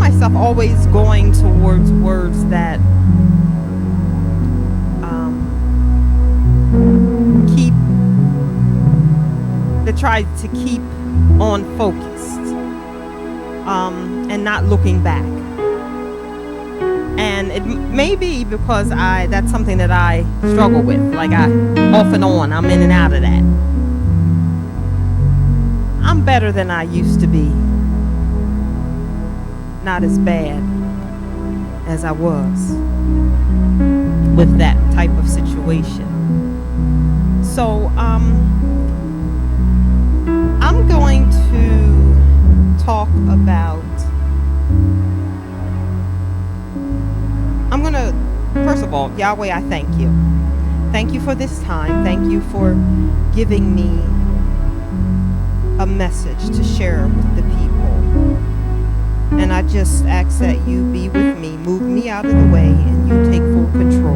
myself always going towards words that keep, that try to keep on focused, and not looking back. And it may be because that's something that I struggle with. Like off and on, I'm in and out of that. I'm better than I used to be. Not as bad as I was with that type of situation. So I'm going to talk about, first of all, Yahweh, I thank you. Thank you for this time. Thank you for giving me a message to share with the people. And I just ask that you be with me, move me out of the way, and you take full control.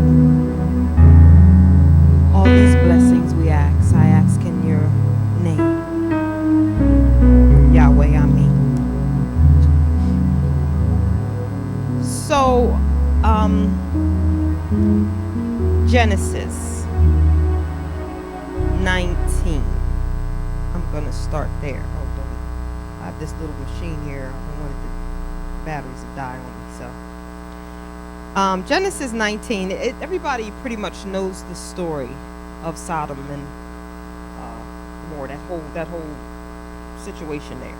All these blessings I ask in your name. Yahweh, Amen. So, Genesis 19. I'm going to start there. Hold on. I have this little machine here. I don't want the batteries to die on me. So, Genesis 19. Everybody pretty much knows the story of Sodom and Gomorrah. That whole situation there.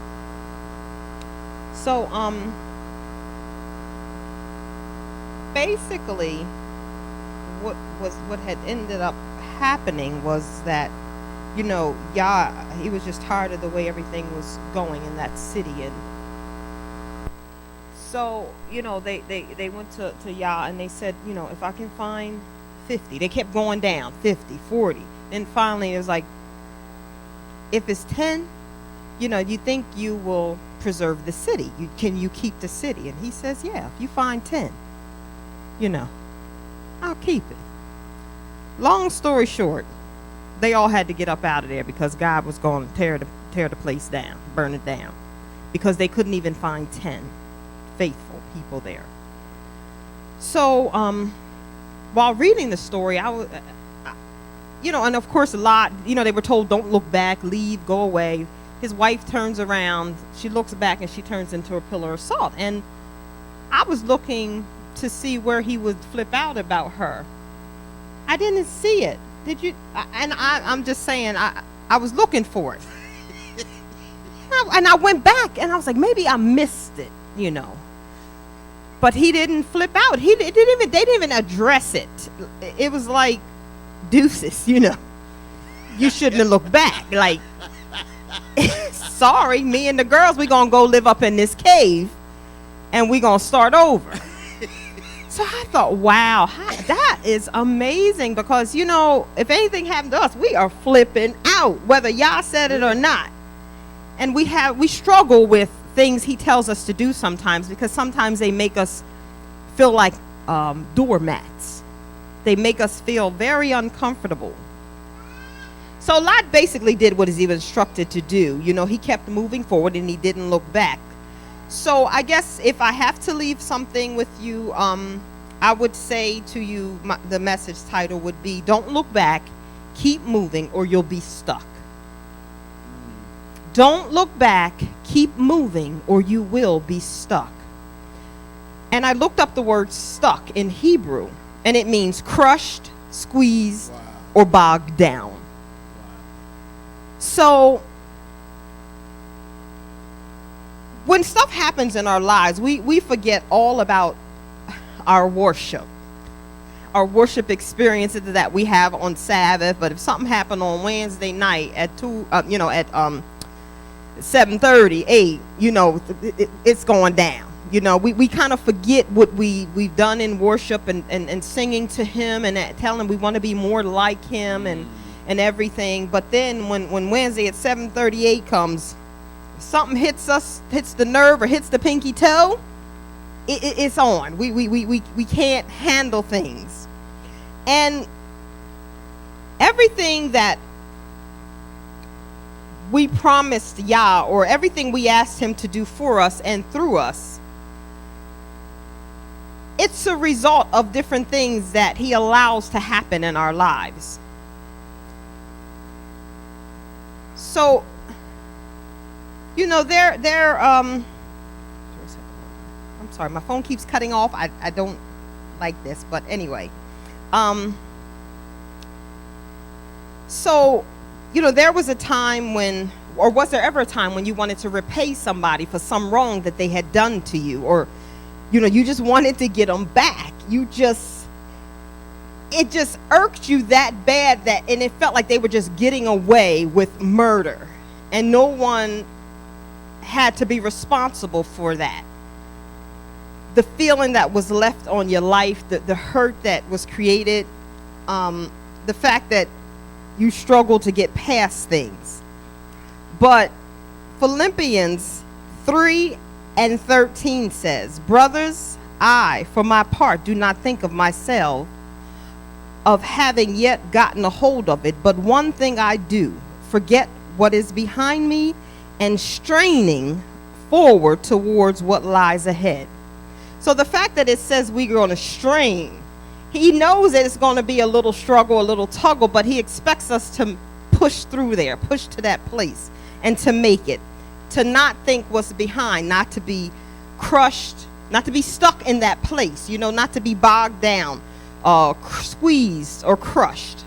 So, basically, what had ended up happening was that, he was just tired of the way everything was going in that city. And so, they went to Yah and they said, if I can find 50, they kept going down, 50, 40. Then finally it was like, if it's 10, you think you will preserve the city. Can you keep the city? And he says, yeah, if you find 10, I'll keep it. Long story short, they all had to get up out of there because God was going to tear the place down, burn it down, because they couldn't even find 10 faithful people there. So while reading the story, I was, and of course Lot, they were told, don't look back, leave, go away. His wife turns around, she looks back, and she turns into a pillar of salt. And I was looking to see where he would flip out about her. I didn't see it. Did you? And I'm just saying, I was looking for it. And I went back and I was like, maybe I missed it, But he didn't flip out. They didn't even address it. It was like, deuces, You shouldn't have looked back. Like, sorry, me and the girls, we're going to go live up in this cave and we're going to start over. So I thought, wow, that is amazing, because, if anything happened to us, we are flipping out, whether Yah said it or not. And we struggle with things he tells us to do sometimes, because sometimes they make us feel like doormats. They make us feel very uncomfortable. So Lot basically did what he was instructed to do. He kept moving forward and he didn't look back. So I guess if I have to leave something with you, I would say to you, the message title would be, don't look back, keep moving, or you'll be stuck. Don't look back, keep moving, or you will be stuck. And I looked up the word stuck in Hebrew, and it means crushed, squeezed, or bogged down. So when stuff happens in our lives, we forget all about our worship experiences that we have on Sabbath. But if something happened on Wednesday night at 7:30, 8, it's going down. We kind of forget what we've done in worship and singing to him and telling him we want to be more like him and everything. But then when Wednesday at 7:38 comes, something hits the nerve or hits the pinky toe, it's on. We can't handle things. And everything that we promised Yah, or everything we asked him to do for us and through us, it's a result of different things that he allows to happen in our lives. So, you know, I'm sorry, my phone keeps cutting off. I don't like this, but anyway. So, you know, there was a time when, or was there ever a time when you wanted to repay somebody for some wrong that they had done to you? Or, you know, you just wanted to get them back. It just irked you that bad and it felt like they were just getting away with murder. And no one had to be responsible for that. The feeling that was left on your life, the hurt that was created, the fact that you struggle to get past things. But Philippians 3:13 says, "Brothers, I, for my part, do not think of myself of having yet gotten a hold of it, but one thing I do, forget what is behind me and straining forward towards what lies ahead." So the fact that it says we're going to strain, he knows that it's going to be a little struggle, a little tuggle, but he expects us to push through there, push to that place, and to make it, to not think what's behind, not to be crushed, not to be stuck in that place, you know, not to be bogged down, squeezed or crushed.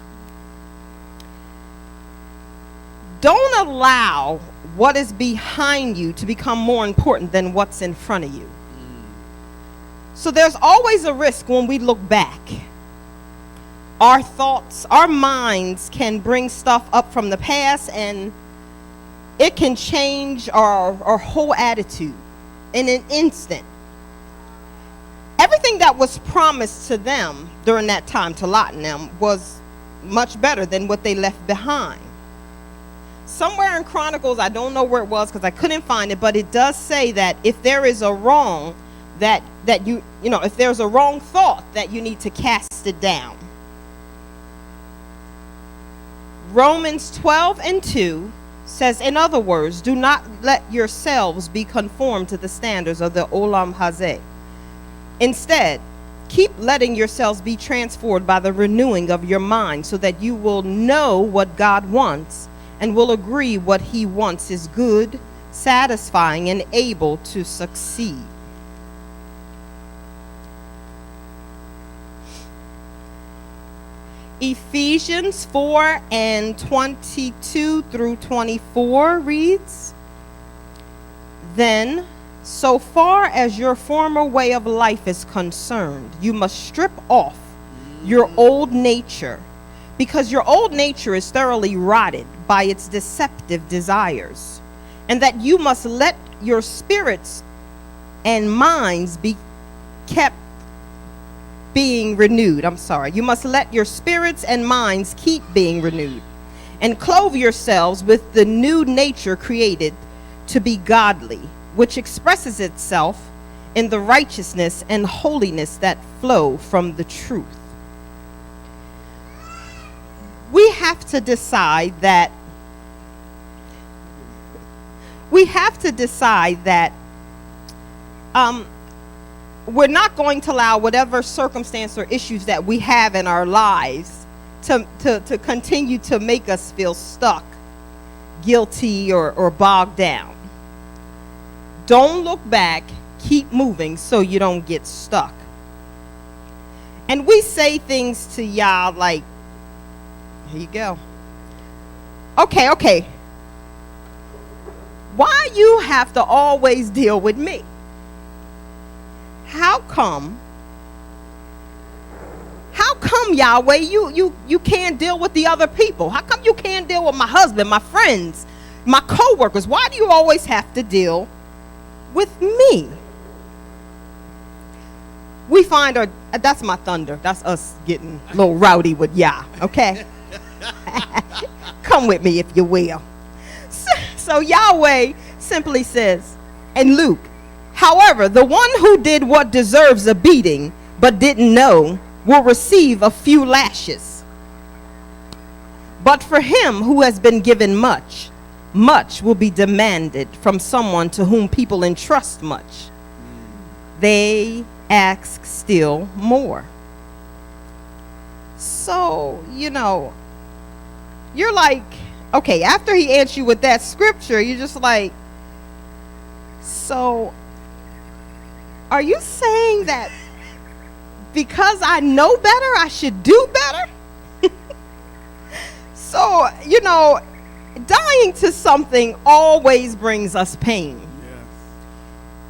Don't allow what is behind you to become more important than what's in front of you. So there's always a risk when we look back. Our thoughts, our minds can bring stuff up from the past, and it can change our whole attitude in an instant. Everything that was promised to them during that time, to Lot and them, was much better than what they left behind. Somewhere in Chronicles, I don't know where it was because I couldn't find it, but it does say that if there is a wrong, that you know, if there's a wrong thought, that you need to cast it down. Romans 12:2 says, in other words, do not let yourselves be conformed to the standards of the Olam Hazeh. Instead, keep letting yourselves be transformed by the renewing of your mind, so that you will know what God wants and will agree what he wants is good, satisfying, and able to succeed. Ephesians 4:22-24 reads, "Then, so far as your former way of life is concerned, you must strip off your old nature, because your old nature is thoroughly rotted by its deceptive desires, and that you must let your spirits and minds be kept being renewed. You must let your spirits and minds keep being renewed, and clothe yourselves with the new nature created to be godly, which expresses itself in the righteousness and holiness that flow from the truth." We have to decide that we're not going to allow whatever circumstance or issues that we have in our lives to continue to make us feel stuck, guilty, or bogged down. Don't look back, keep moving so you don't get stuck. And we say things to y'all like, here you go. Okay. Why you have to always deal with me? How come, Yahweh, you can't deal with the other people? How come you can't deal with my husband, my friends, my co-workers? Why do you always have to deal with me? We find that's my thunder. That's us getting a little rowdy with Yah, okay? Come with me if you will. So Yahweh simply says in Luke, "However, the one who did what deserves a beating but didn't know will receive a few lashes. But for him who has been given much, much will be demanded from someone to whom people entrust much. They ask still more. So, you're like, okay, after he answers you with that scripture, you're just like, so are you saying that because I know better, I should do better? So, dying to something always brings us pain.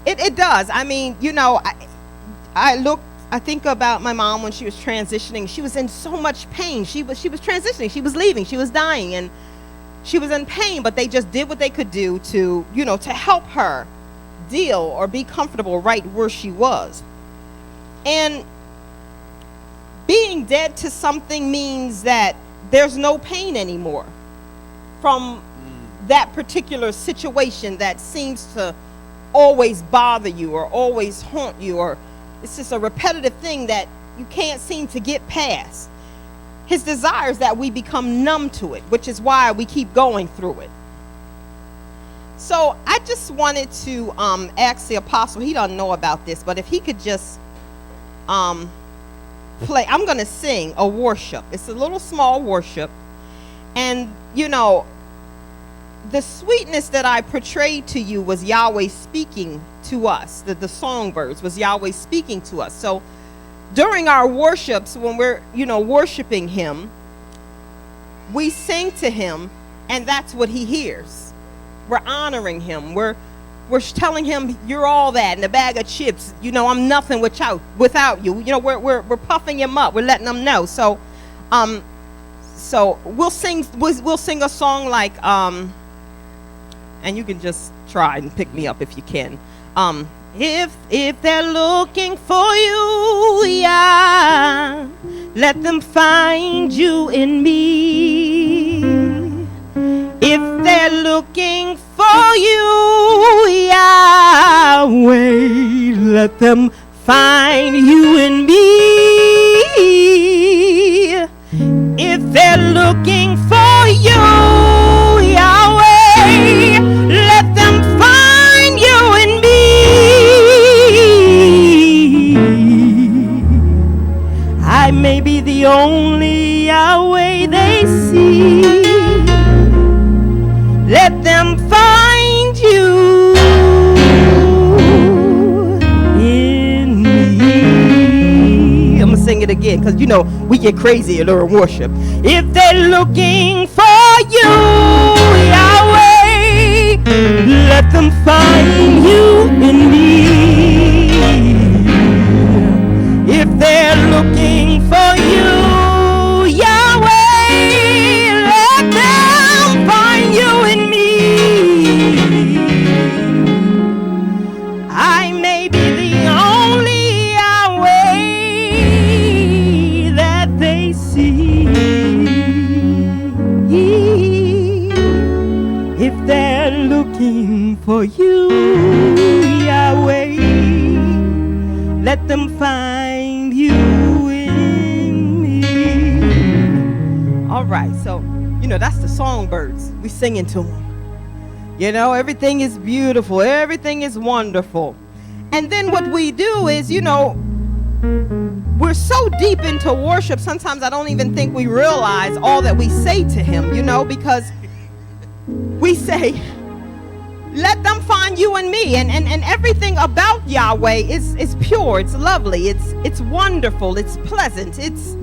Yes. It does. I mean, I think about my mom when she was transitioning. She was in so much pain. She was transitioning. She was leaving. She was dying, and she was in pain. But they just did what they could do to help her deal or be comfortable right where she was. And being dead to something means that there's no pain anymore from that particular situation that seems to always bother you or always haunt you, or it's just a repetitive thing that you can't seem to get past. His desire is that we become numb to it, which is why we keep going through it. So I just wanted to ask the apostle, he doesn't know about this, but if he could just play, I'm going to sing a worship. It's a little small worship. And, the sweetness that I portrayed to you was Yahweh speaking to us. The songbirds was Yahweh speaking to us. So during our worships, when we're, worshiping him, we sing to him, and that's what he hears. We're honoring him. We're telling him you're all that in a bag of chips. I'm nothing without you. We're puffing him up. We're letting him know. So we'll sing a song like and you can just try and pick me up if you can. If they're looking for you, yeah, let them find you in me. If they're looking for you, Yahweh, let them find you in me. If they're looking for you, Yahweh, let them find you in me. I may be the only Yahweh they see. Let them find you in me. I'm going to sing it again because, we get crazy during worship. If they're looking for you, Yahweh, let them find you in me. If they're looking for you, Yahweh, let them find you in me. I may be the only Yahweh that they see. If they're looking for you, Yahweh, let them find you in me. All right, so that's the songbirds. We singing to them. Everything is beautiful. Everything is wonderful. And then what we do is, we're so deep into worship, sometimes I don't even think we realize all that we say to him, because we say, let them find you and me. And everything about Yahweh is pure. It's lovely. It's wonderful. It's pleasant. It's,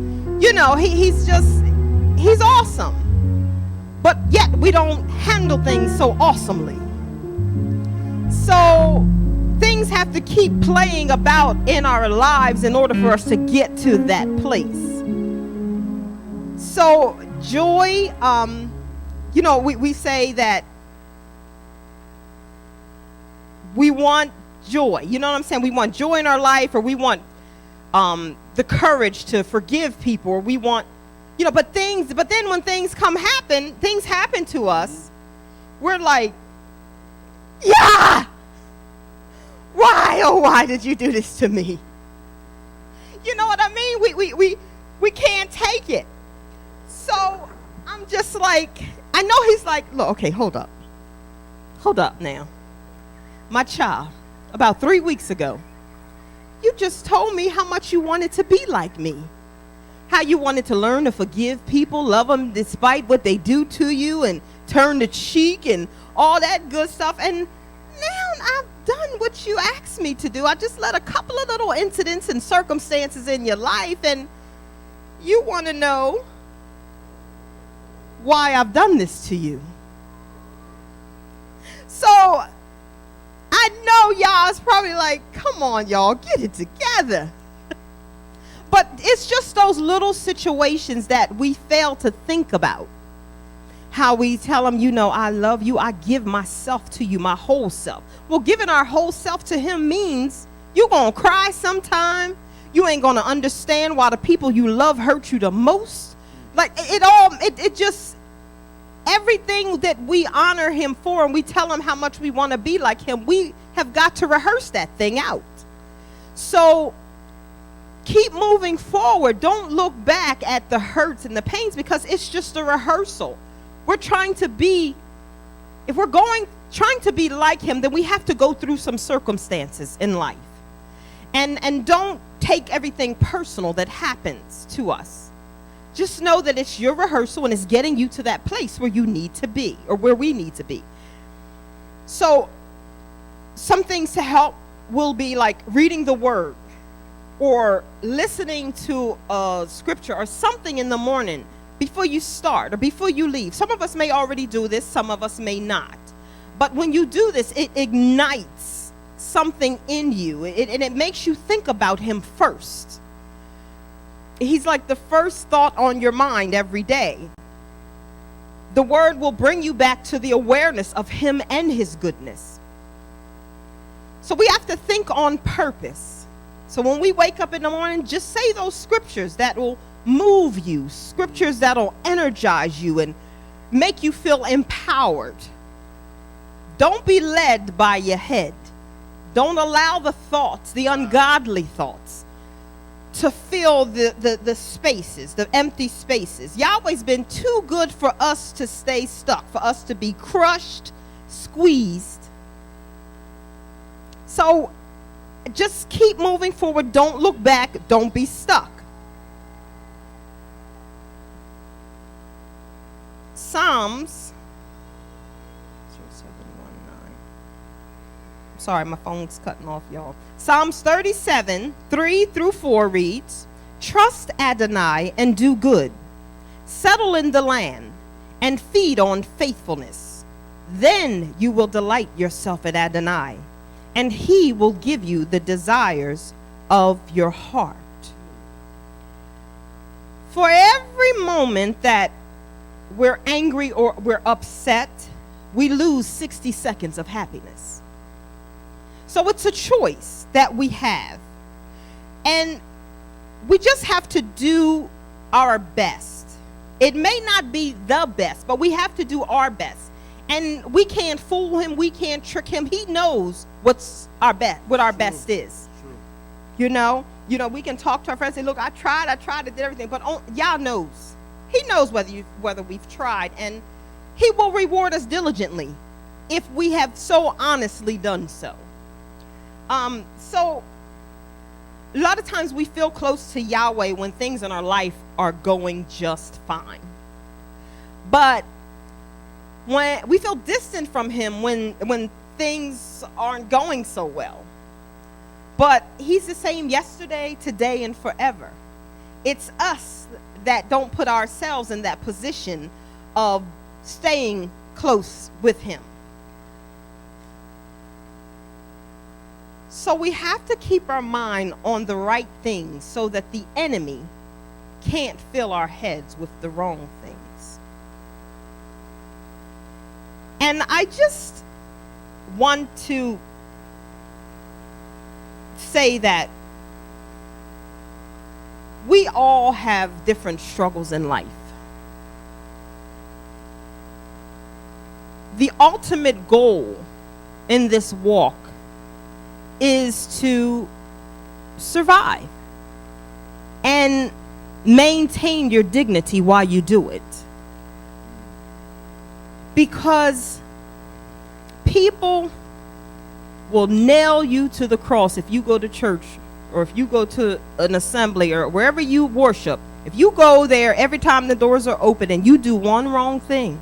he's awesome. But yet we don't handle things so awesomely. So things have to keep playing about in our lives in order for us to get to that place. So joy, we say that we want joy. You know what I'm saying? We want joy in our life, or we want the courage to forgive people, or we want, but then when things happen to us, we're like, yeah, why did you do this to me? You know what I mean? We can't take it. So I'm just like, I know he's like, look, okay, hold up now. My child, about 3 weeks ago, You just told me how much you wanted to be like me. How you wanted to learn to forgive people, love them despite what they do to you, and turn the cheek and all that good stuff. And now I've done what you asked me to do. I just let a couple of little incidents and circumstances in your life, and you want to know why I've done this to you. So I know y'all is probably like, come on, y'all, get it together. But it's just those little situations that we fail to think about. How we tell them, you know, I love you. I give myself to you, my whole self. Well, giving our whole self to him means you're going to cry sometime. You ain't going to understand why the people you love hurt you the most. Like it just, everything that we honor him for and we tell him how much we want to be like him, we have got to rehearse that thing out. So keep moving forward. Don't look back at the hurts and the pains, because it's just a rehearsal. We're trying to be, if we're trying to be like him, then we have to go through some circumstances in life. And don't take everything personal that happens to us. Just know that it's your rehearsal and it's getting you to that place where you need to be, or where we need to be. So some things to help will be like reading the word, or listening to a scripture or something in the morning before you start or before you leave. Some of us may already do this, some of us may not. But when you do this, it ignites something in you, and it makes you think about him first. He's like the first thought on your mind every day. The word will bring you back to the awareness of him and his goodness. So we have to think on purpose. So when we wake up in the morning, just say those scriptures that will move you, scriptures that will energize you and make you feel empowered. Don't be led by your head. Don't allow the thoughts, the ungodly thoughts, to fill the spaces, the empty spaces. Yahweh's been too good for us to stay stuck, for us to be crushed, squeezed. So just keep moving forward. Don't look back. Don't be stuck. Psalms 0719. Sorry, my phone's cutting off, y'all. Psalms 37, 3-4 reads, "Trust Adonai and do good. Settle in the land and feed on faithfulness. Then you will delight yourself in Adonai, and he will give you the desires of your heart." For every moment that we're angry or we're upset, we lose 60 seconds of happiness. So it's a choice that we have. And we just have to do our best. It may not be the best, but we have to do our best. And we can't fool him. We can't trick him. He knows what our best is. True. You know, we can talk to our friends and say, look, I tried, I did everything. But Yah knows. He knows whether we've tried. And he will reward us diligently if we have so honestly done so. So a lot of times we feel close to Yahweh when things in our life are going just fine. But when we feel distant from him when things aren't going so well. But he's the same yesterday, today, and forever. It's us that don't put ourselves in that position of staying close with him. So we have to keep our mind on the right things so that the enemy can't fill our heads with the wrong things. And I just want to say that we all have different struggles in life. The ultimate goal in this walk is to survive and maintain your dignity while you do it. Because people will nail you to the cross if you go to church or if you go to an assembly or wherever you worship, if you go there every time the doors are open and you do one wrong thing,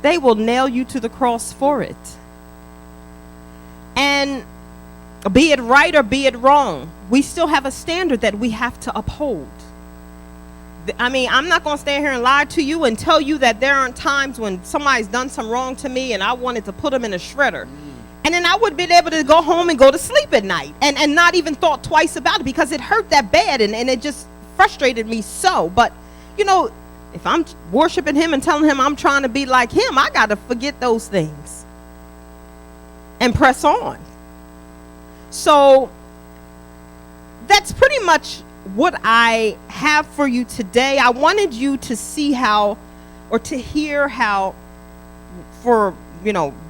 they will nail you to the cross for it. And be it right or be it wrong, we still have a standard that we have to uphold. I mean, I'm not going to stand here and lie to you and tell you that there aren't times when somebody's done some wrong to me and I wanted to put them in a shredder. And then I would be able to go home and go to sleep at night and not even thought twice about it because it hurt that bad and it just frustrated me so. But, you know, if I'm worshiping him and telling him I'm trying to be like him, I got to forget those things and press on. So that's pretty much what I have for you today. I wanted you to see how, or to hear how, for,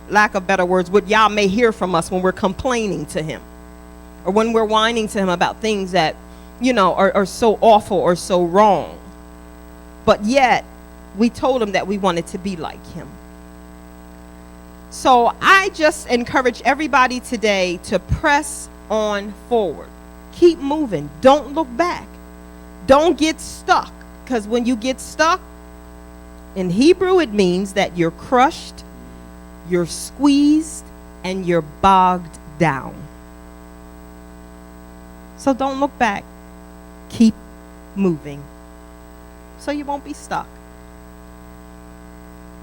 lack of better words, what y'all may hear from us when we're complaining to him or when we're whining to him about things that, are so awful or so wrong. But yet we told him that we wanted to be like him. So I just encourage everybody today to press on forward. Keep moving. Don't look back. Don't get stuck. Because when you get stuck, in Hebrew it means that you're crushed, you're squeezed, and you're bogged down. So don't look back. Keep moving so you won't be stuck.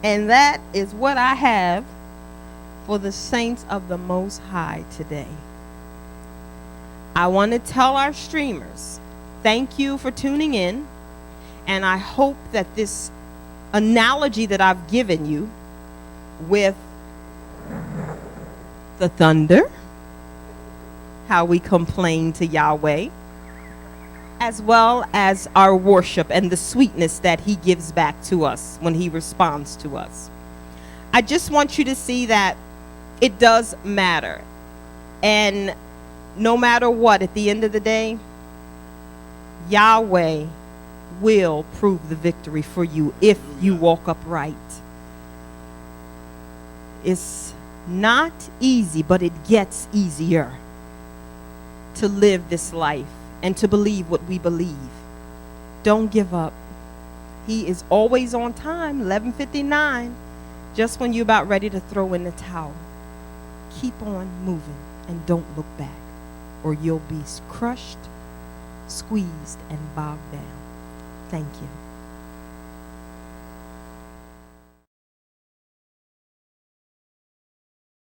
And that is what I have for the saints of the Most High today. I want to tell our streamers, thank you for tuning in. And I hope that this analogy that I've given you with the thunder, how we complain to Yahweh, as well as our worship and the sweetness that he gives back to us when he responds to us. I just want you to see that it does matter. And no matter what, at the end of the day, Yahweh will prove the victory for you if you walk upright. It's not easy, but it gets easier to live this life and to believe what we believe. Don't give up. He is always on time, 11:59, just when you're about ready to throw in the towel. Keep on moving and don't look back, or you'll be crushed, squeezed, and bogged down. Thank you.